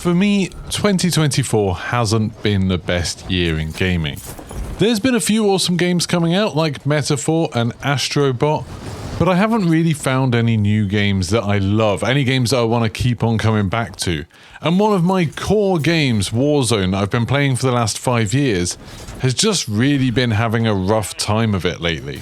For me, 2024 hasn't been the best year in gaming. There's been a few awesome games coming out like Metaphor and Astrobot, but I haven't really found any new games that I love, any games that I want to keep on coming back to. And one of my core games, Warzone, that I've been playing for the last 5 years, has just really been having a rough time of it lately.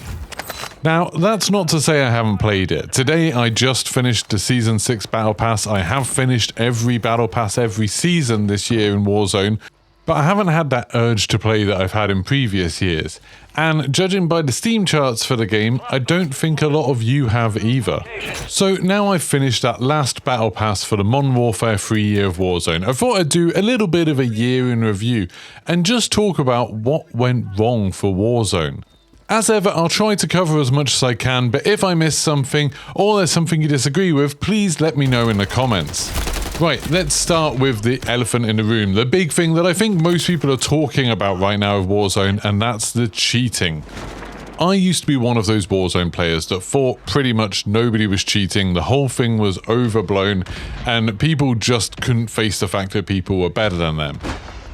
Now, that's not to say I haven't played it. Today I just finished the Season 6 Battle Pass. I have finished every Battle Pass every season this year in Warzone, but I haven't had that urge to play that I've had in previous years. And judging by the Steam charts for the game, I don't think a lot of you have either. So now I've finished that last Battle Pass for the Modern Warfare 3 year of Warzone, I thought I'd do a little bit of a year in review and just talk about what went wrong for Warzone. As ever, I'll try to cover as much as I can, but if I miss something or there's something you disagree with, please let me know in the comments. Right, let's start with the elephant in the room, the big thing that I think most people are talking about right now with Warzone, and that's the cheating. I used to be one of those Warzone players that thought pretty much nobody was cheating, the whole thing was overblown, and people just couldn't face the fact that people were better than them.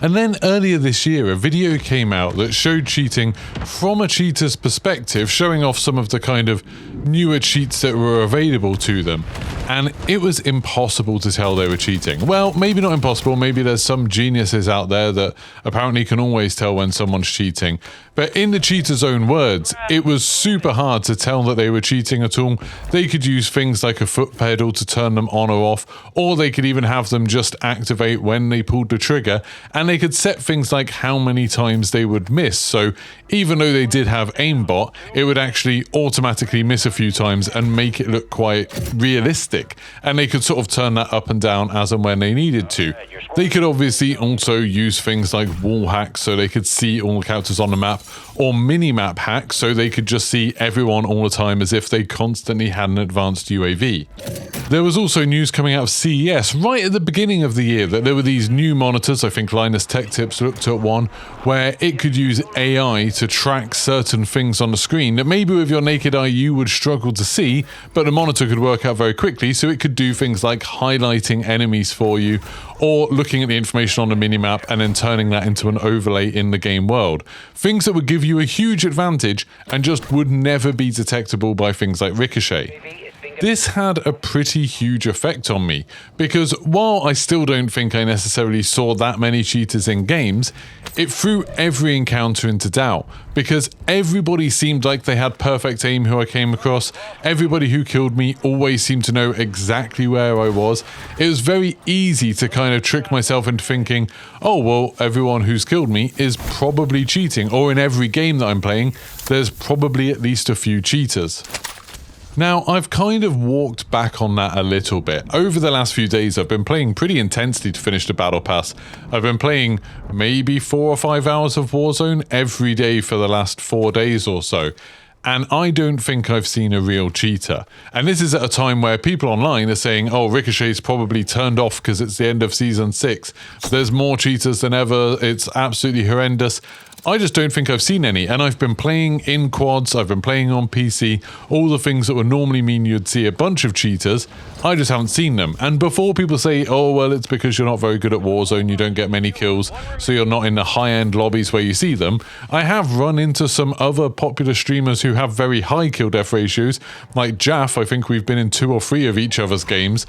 And then earlier this year, a video came out that showed cheating from a cheater's perspective, showing off some of the kind of newer cheats that were available to them. And it was impossible to tell they were cheating. Well, maybe not impossible, maybe there's some geniuses out there that apparently can always tell when someone's cheating. But in the cheater's own words, it was super hard to tell that they were cheating at all. They could use things like a foot pedal to turn them on or off, or they could even have them just activate when they pulled the trigger, and they could set things like how many times they would miss. So even though they did have aimbot, it would actually automatically miss a few times and make it look quite realistic. And they could sort of turn that up and down as and when they needed to. They could obviously also use things like wall hacks so they could see all the characters on the map, or mini-map hacks so they could just see everyone all the time as if they constantly had an advanced UAV. There was also news coming out of CES right at the beginning of the year that there were these new monitors, I think Linus Tech Tips looked at one, where it could use AI to track certain things on the screen that maybe with your naked eye you would struggle to see, but the monitor could work out very quickly, so it could do things like highlighting enemies for you, or looking at the information on the minimap and then turning that into an overlay in the game world. Things that would give you a huge advantage and just would never be detectable by things like Ricochet. This had a pretty huge effect on me, because while I still don't think I necessarily saw that many cheaters in games, it threw every encounter into doubt, because everybody seemed like they had perfect aim who I came across, everybody who killed me always seemed to know exactly where I was. It was very easy to kind of trick myself into thinking, oh well, everyone who's killed me is probably cheating, or in every game that I'm playing, there's probably at least a few cheaters. Now, I've kind of walked back on that a little bit. Over the last few days, I've been playing pretty intensely to finish the Battle Pass. I've been playing maybe 4 or 5 hours of Warzone every day for the last 4 days or so. And I don't think I've seen a real cheater. And this is at a time where people online are saying, oh, Ricochet's probably turned off because it's the end of Season 6. There's more cheaters than ever. It's absolutely horrendous. I just don't think I've seen any, and I've been playing in quads, I've been playing on PC, all the things that would normally mean you'd see a bunch of cheaters, I just haven't seen them. And before people say, oh well, it's because you're not very good at Warzone, you don't get many kills, so you're not in the high-end lobbies where you see them, I have run into some other popular streamers who have very high kill death ratios, like Jaff. I think we've been in 2 or 3 of each other's games.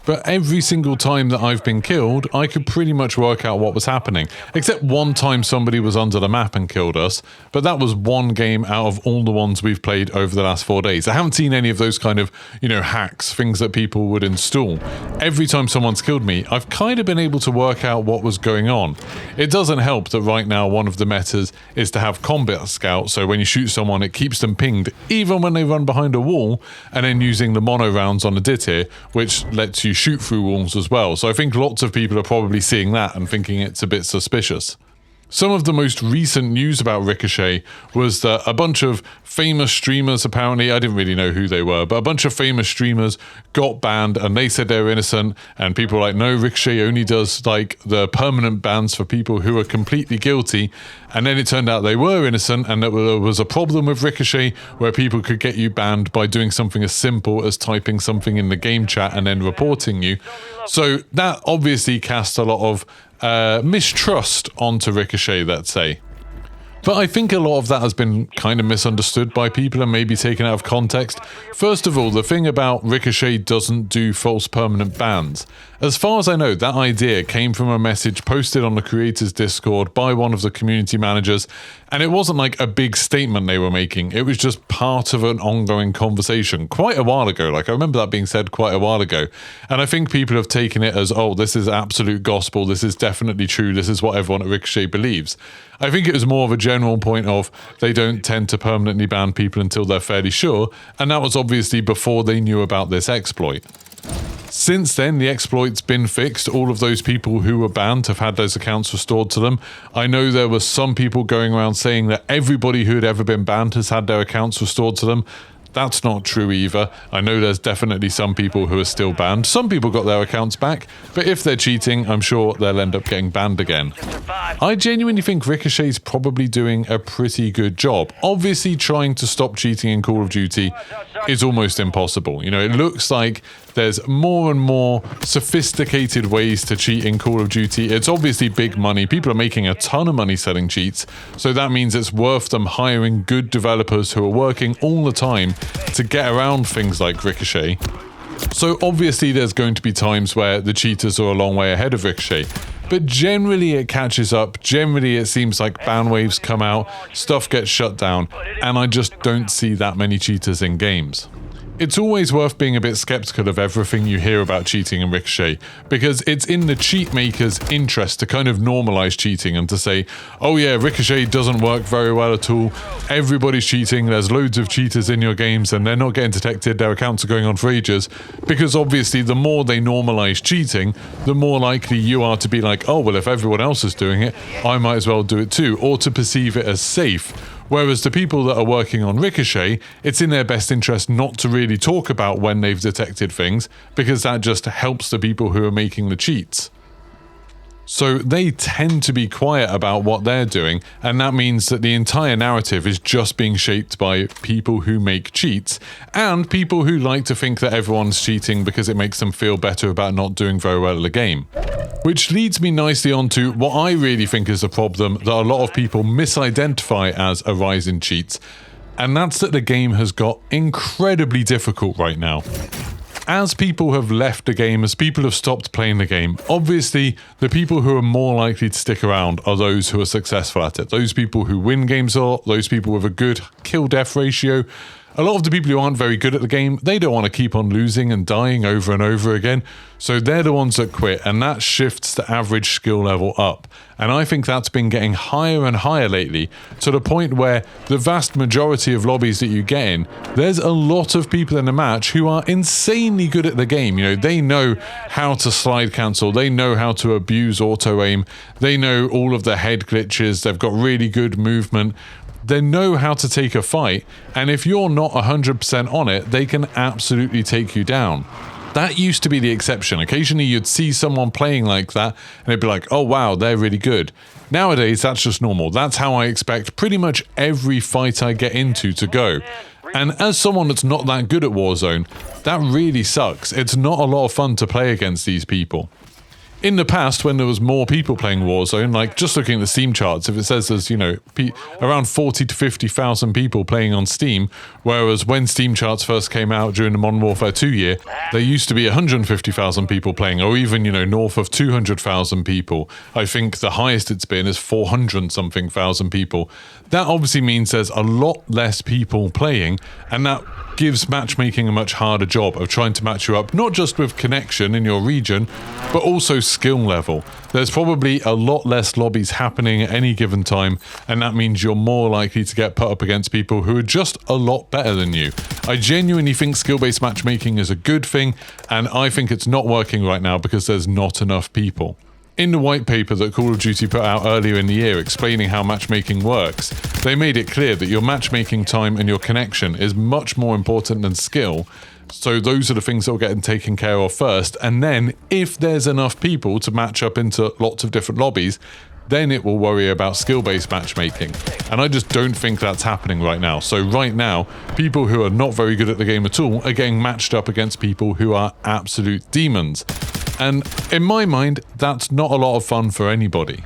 But every single time that I've been killed, I could pretty much work out what was happening. Except one time somebody was under the map and killed us, but that was one game out of all the ones we've played over the last 4 days. I haven't seen any of those kind of, hacks, things that people would install. Every time someone's killed me, I've kind of been able to work out what was going on. It doesn't help that right now one of the metas is to have combat scout, so when you shoot someone it keeps them pinged even when they run behind a wall, and then using the mono rounds on the dit here, which lets you shoot through walls as well. So I think lots of people are probably seeing that and thinking it's a bit suspicious. Some of the most recent news about Ricochet was that a bunch of famous streamers, apparently, I didn't really know who they were, but a bunch of famous streamers got banned and they said they were innocent, and people were like, no, Ricochet only does like the permanent bans for people who are completely guilty. And then it turned out they were innocent, and there was a problem with Ricochet where people could get you banned by doing something as simple as typing something in the game chat and then reporting you. So that obviously cast a lot of mistrust onto Ricochet, let's say. But I think a lot of that has been kind of misunderstood by people and maybe taken out of context. First of all, the thing about Ricochet doesn't do false permanent bans. As far as I know, that idea came from a message posted on the creators Discord by one of the community managers, and it wasn't like a big statement they were making. It was just part of an ongoing conversation quite a while ago. Like, I remember that being said quite a while ago. And I think people have taken it as, oh, this is absolute gospel. This is definitely true. This is what everyone at Ricochet believes. I think it was more of a general point of they don't tend to permanently ban people until they're fairly sure. And that was obviously before they knew about this exploit. Since then, the exploit's been fixed. All of those people who were banned have had those accounts restored to them. I know there were some people going around saying that everybody who had ever been banned has had their accounts restored to them. That's not true either. I know there's definitely some people who are still banned. Some people got their accounts back, but if they're cheating, I'm sure they'll end up getting banned again. I genuinely think Ricochet's probably doing a pretty good job. Obviously, trying to stop cheating in Call of Duty is almost impossible. You know, it looks like there's more and more sophisticated ways to cheat in Call of Duty. It's obviously big money. People are making a ton of money selling cheats, so that means it's worth them hiring good developers who are working all the time to get around things like Ricochet. So obviously there's going to be times where the cheaters are a long way ahead of Ricochet, but generally it catches up. Generally it seems like ban waves come out, stuff gets shut down, and I just don't see that many cheaters in games. It's always worth being a bit skeptical of everything you hear about cheating in Ricochet, because it's in the cheat maker's interest to kind of normalize cheating and to say, oh yeah, Ricochet doesn't work very well at all, everybody's cheating, there's loads of cheaters in your games and they're not getting detected, their accounts are going on for ages, because obviously the more they normalize cheating, the more likely you are to be like, oh well, if everyone else is doing it, I might as well do it too, or to perceive it as safe. Whereas the people that are working on Ricochet, it's in their best interest not to really talk about when they've detected things, because that just helps the people who are making the cheats. So they tend to be quiet about what they're doing, and that means that the entire narrative is just being shaped by people who make cheats, and people who like to think that everyone's cheating because it makes them feel better about not doing very well at the game. Which leads me nicely onto what I really think is a problem that a lot of people misidentify as a rise in cheats, and that's that the game has got incredibly difficult right now. As people have left the game, as people have stopped playing the game, obviously the people who are more likely to stick around are those who are successful at it. Those people who win games a lot, those people with a good kill-death ratio. A lot of the people who aren't very good at the game, they don't want to keep on losing and dying over and over again, so they're the ones that quit, and that shifts the average skill level up. And I think that's been getting higher and higher lately, to the point where the vast majority of lobbies that you get in, there's a lot of people in the match who are insanely good at the game. You know, they know how to slide cancel, they know how to abuse auto-aim, they know all of the head glitches, they've got really good movement. They know how to take a fight, and if you're not 100% on it, they can absolutely take you down. That used to be the exception. Occasionally you'd see someone playing like that, and it'd be like, oh wow, they're really good. Nowadays, that's just normal. That's how I expect pretty much every fight I get into to go. And as someone that's not that good at Warzone, that really sucks. It's not a lot of fun to play against these people. In the past, when there was more people playing Warzone, like just looking at the Steam charts, if it says there's, you know, around 40 to 50,000 people playing on Steam, whereas when Steam charts first came out during the Modern Warfare 2 year, there used to be 150,000 people playing, or even, you know, north of 200,000 people. I think the highest it's been is 400-something thousand people. That obviously means there's a lot less people playing, and that gives matchmaking a much harder job of trying to match you up, not just with connection in your region, but also skill level. There's probably a lot less lobbies happening at any given time, and that means you're more likely to get put up against people who are just a lot better than you. I genuinely think skill-based matchmaking is a good thing, and I think it's not working right now because there's not enough people. In the white paper that Call of Duty put out earlier in the year explaining how matchmaking works, they made it clear that your matchmaking time and your connection is much more important than skill. So those are the things that will get taken care of first. And then if there's enough people to match up into lots of different lobbies, then it will worry about skill-based matchmaking. And I just don't think that's happening right now. So right now, people who are not very good at the game at all are getting matched up against people who are absolute demons. And in my mind, that's not a lot of fun for anybody.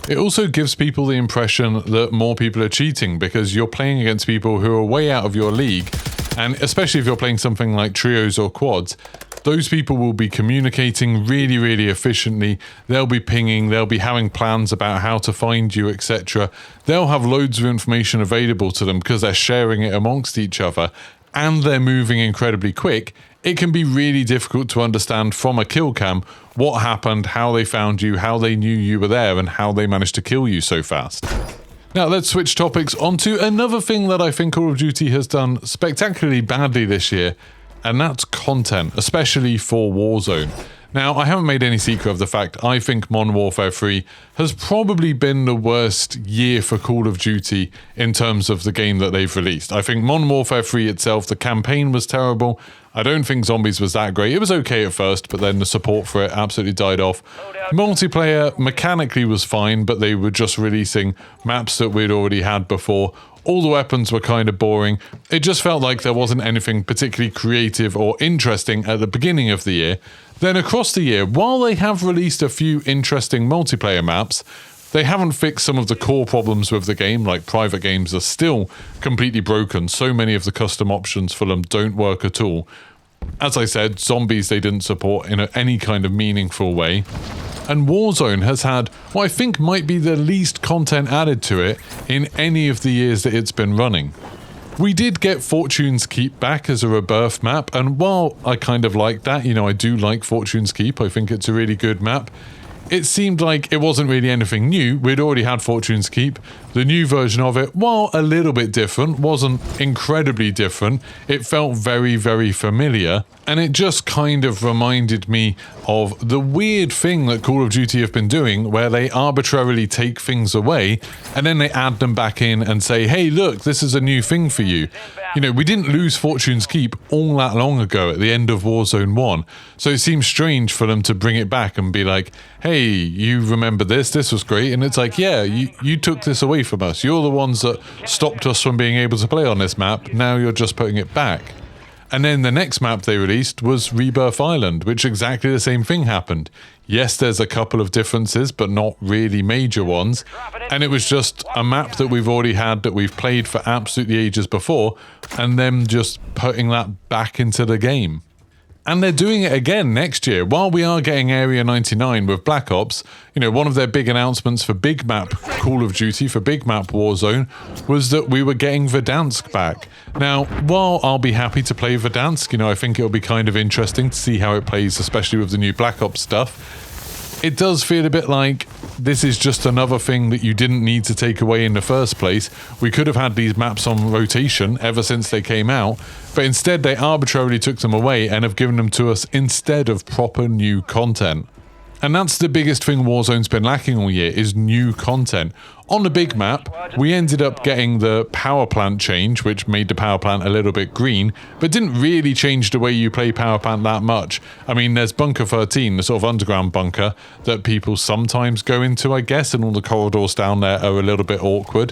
It also gives people the impression that more people are cheating because you're playing against people who are way out of your league. And especially if you're playing something like trios or quads, those people will be communicating really, really efficiently. They'll be pinging, they'll be having plans about how to find you, etc. They'll have loads of information available to them because they're sharing it amongst each other, and they're moving incredibly quick. It can be really difficult to understand from a kill cam what happened, how they found you, how they knew you were there, and how they managed to kill you so fast. Now let's switch topics onto another thing that I think Call of Duty has done spectacularly badly this year, and that's content, especially for Warzone. Now, I haven't made any secret of the fact I think Modern Warfare 3 has probably been the worst year for Call of Duty in terms of the game that they've released. I think Modern Warfare 3 itself, the campaign was terrible. I don't think Zombies was that great. It was okay at first, but then the support for it absolutely died off. Multiplayer mechanically was fine, but they were just releasing maps that we'd already had before. All the weapons were kind of boring. It just felt like there wasn't anything particularly creative or interesting at the beginning of the year. Then across the year, while they have released a few interesting multiplayer maps, they haven't fixed some of the core problems with the game, like private games are still completely broken. So many of the custom options for them don't work at all. As I said, Zombies they didn't support in any kind of meaningful way. And Warzone has had what I think might be the least content added to it in any of the years that it's been running. We did get Fortune's Keep back as a rebirth map, and while I kind of like that, you know, I do like Fortune's Keep, I think it's a really good map, it seemed like it wasn't really anything new. We'd already had Fortune's Keep. The new version of it, while a little bit different, wasn't incredibly different. It felt very, very familiar. And it just kind of reminded me of the weird thing that Call of Duty have been doing, where they arbitrarily take things away and then they add them back in and say, hey, look, this is a new thing for you. You know, we didn't lose Fortune's Keep all that long ago at the end of Warzone 1. So it seems strange for them to bring it back and be like, hey, you remember this? This was great. And it's like, yeah, you took this away from us. You're the ones that stopped us from being able to play on this map. Now you're just putting it back. And then the next map they released was Rebirth Island, which exactly the same thing happened. Yes, there's a couple of differences, but not really major ones. And it was just a map that we've already had, that we've played for absolutely ages before, and them just putting that back into the game. And they're doing it again next year. While we are getting Area 99 with Black Ops, you know, one of their big announcements for Big Map Call of Duty, for Big Map Warzone, was that we were getting Verdansk back. Now, while I'll be happy to play Verdansk, you know, I think it'll be kind of interesting to see how it plays, especially with the new Black Ops stuff. It does feel a bit like this is just another thing that you didn't need to take away in the first place. We could have had these maps on rotation ever since they came out, but instead they arbitrarily took them away and have given them to us instead of proper new content. And that's the biggest thing Warzone's been lacking all year, is new content. On the big map, we ended up getting the power plant change, which made the power plant a little bit green, but didn't really change the way you play power plant that much. I mean, there's Bunker 13, the sort of underground bunker that people sometimes go into, I guess, and all the corridors down there are a little bit awkward.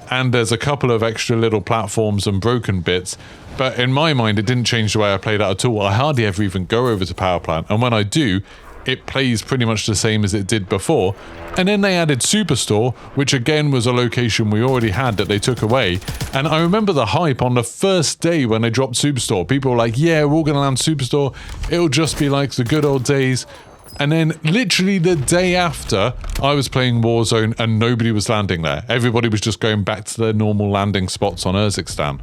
And there's a couple of extra little platforms and broken bits. But in my mind, it didn't change the way I played that at all. I hardly ever even go over to power plant. And when I do, it plays pretty much the same as it did before. And then they added Superstore, which again was a location we already had that they took away. And I remember the hype on the first day when they dropped Superstore. People were like, yeah, we're all going to land Superstore. It'll just be like the good old days. And then literally the day after, I was playing Warzone and nobody was landing there. Everybody was just going back to their normal landing spots on Urzikstan.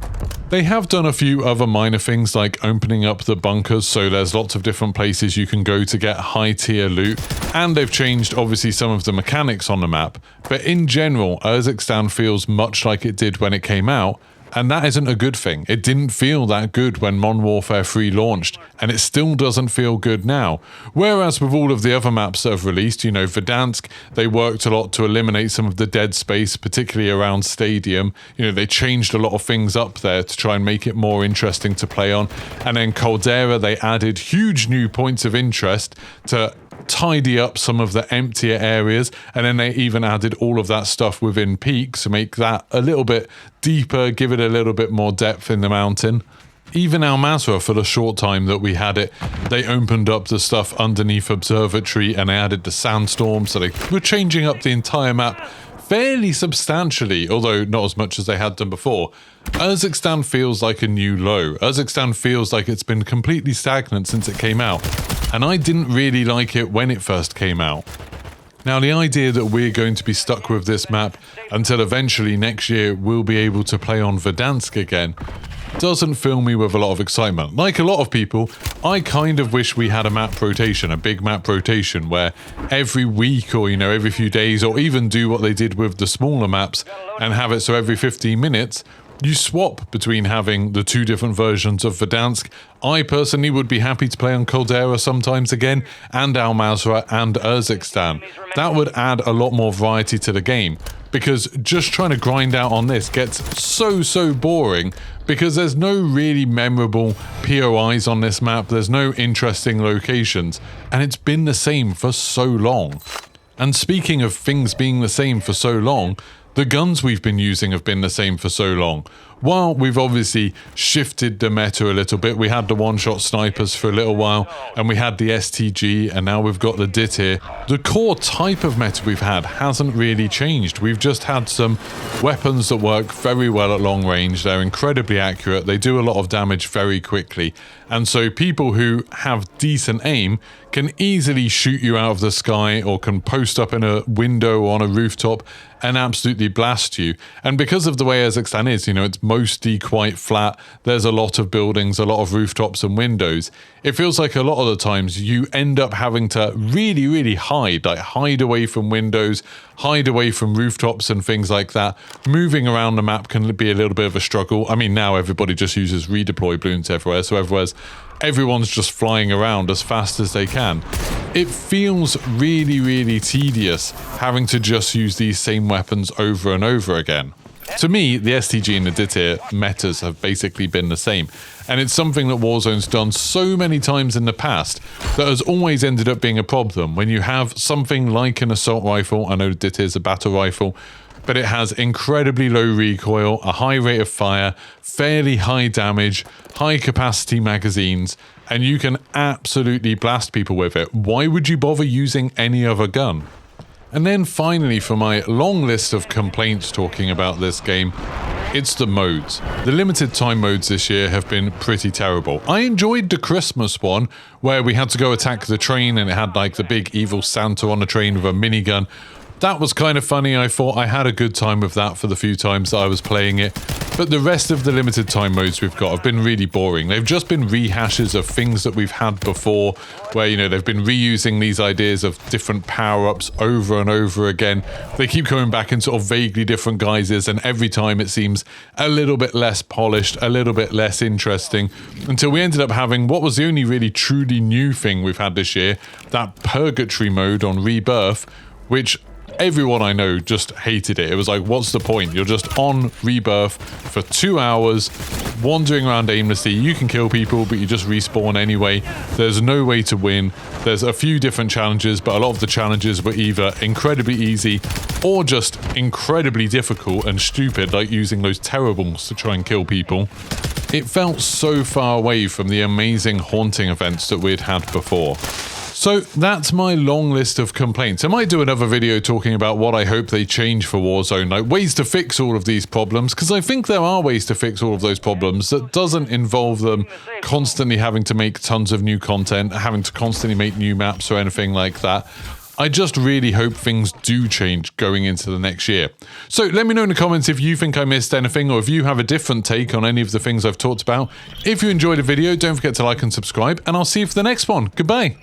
They have done a few other minor things like opening up the bunkers, so there's lots of different places you can go to get high tier loot. And they've changed obviously some of the mechanics on the map. But in general, Urzikstan feels much like it did when it came out. And that isn't a good thing. It didn't feel that good when Modern Warfare 3 launched, and it still doesn't feel good now. Whereas with all of the other maps that have released, you know, Verdansk, they worked a lot to eliminate some of the dead space, particularly around Stadium. You know, they changed a lot of things up there to try and make it more interesting to play on. And then Caldera, they added huge new points of interest to tidy up some of the emptier areas, and then they even added all of that stuff within Peak to make that a little bit deeper, give it a little bit more depth in the mountain. Even Al Mazrah, for the short time that we had it, they opened up the stuff underneath Observatory and they added the sandstorm, so they were changing up the entire map fairly substantially, although not as much as they had done before. Urzikstan feels like a new low. Urzikstan feels like it's been completely stagnant since it came out, and I didn't really like it when it first came out. Now, the idea that we're going to be stuck with this map until eventually next year we'll be able to play on Verdansk again doesn't fill me with a lot of excitement. Like a lot of people, I kind of wish we had a map rotation, a big map rotation, where every week or, you know, every few days, or even do what they did with the smaller maps and have it so every 15 minutes, you swap between having the two different versions of Verdansk. I personally would be happy to play on Caldera sometimes again, and Al Mazrah and Urzikstan. That would add a lot more variety to the game, because just trying to grind out on this gets so boring, because there's no really memorable POIs on this map, there's no interesting locations, and it's been the same for so long. And speaking of things being the same for so long, the guns we've been using have been the same for so long. While we've obviously shifted the meta a little bit, we had the one-shot snipers for a little while, and we had the STG, and now we've got the DIT here. The core type of meta we've had hasn't really changed. We've just had some weapons that work very well at long range. They're incredibly accurate. They do a lot of damage very quickly. And so people who have decent aim can easily shoot you out of the sky, or can post up in a window on a rooftop and absolutely blast you. And because of the way Urzikstan is, you know, it's mostly quite flat. There's a lot of buildings, a lot of rooftops and windows. It feels like a lot of the times you end up having to really hide, like hide away from windows, hide away from rooftops and things like that. Moving around the map can be a little bit of a struggle. I mean, now everybody just uses redeploy balloons everywhere, so everyone's just flying around as fast as they can. It feels really tedious having to just use these same weapons over and over again. To me, the STG and the DIT metas have basically been the same, and it's something that Warzone's done so many times in the past that has always ended up being a problem. When you have something like an assault rifle, I know the DIT is a battle rifle, but it has incredibly low recoil, a high rate of fire, fairly high damage, high capacity magazines, and you can absolutely blast people with it. Why would you bother using any other gun? And then finally, for my long list of complaints talking about this game, it's the modes. The limited time modes this year have been pretty terrible. I enjoyed the Christmas one, where we had to go attack the train and it had like the big evil Santa on the train with a minigun. That was kind of funny. I thought I had a good time with that for the few times that I was playing it. But the rest of the limited time modes we've got have been really boring. They've just been rehashes of things that we've had before, where, you know, they've been reusing these ideas of different power-ups over and over again. They keep coming back in sort of vaguely different guises, and every time it seems a little bit less polished, a little bit less interesting, until we ended up having what was the only really truly new thing we've had this year, that Purgatory mode on Rebirth, which everyone I know just hated it. It was like, what's the point? You're just on Rebirth for 2 hours, wandering around aimlessly. You can kill people, but you just respawn anyway. There's no way to win. There's a few different challenges, but a lot of the challenges were either incredibly easy or just incredibly difficult and stupid, like using those terribles to try and kill people. It felt so far away from the amazing haunting events that we'd had before. So that's my long list of complaints. I might do another video talking about what I hope they change for Warzone, like ways to fix all of these problems, because I think there are ways to fix all of those problems that doesn't involve them constantly having to make tons of new content, having to constantly make new maps or anything like that. I just really hope things do change going into the next year. So let me know in the comments if you think I missed anything, or if you have a different take on any of the things I've talked about. If you enjoyed the video, don't forget to like and subscribe, and I'll see you for the next one. Goodbye.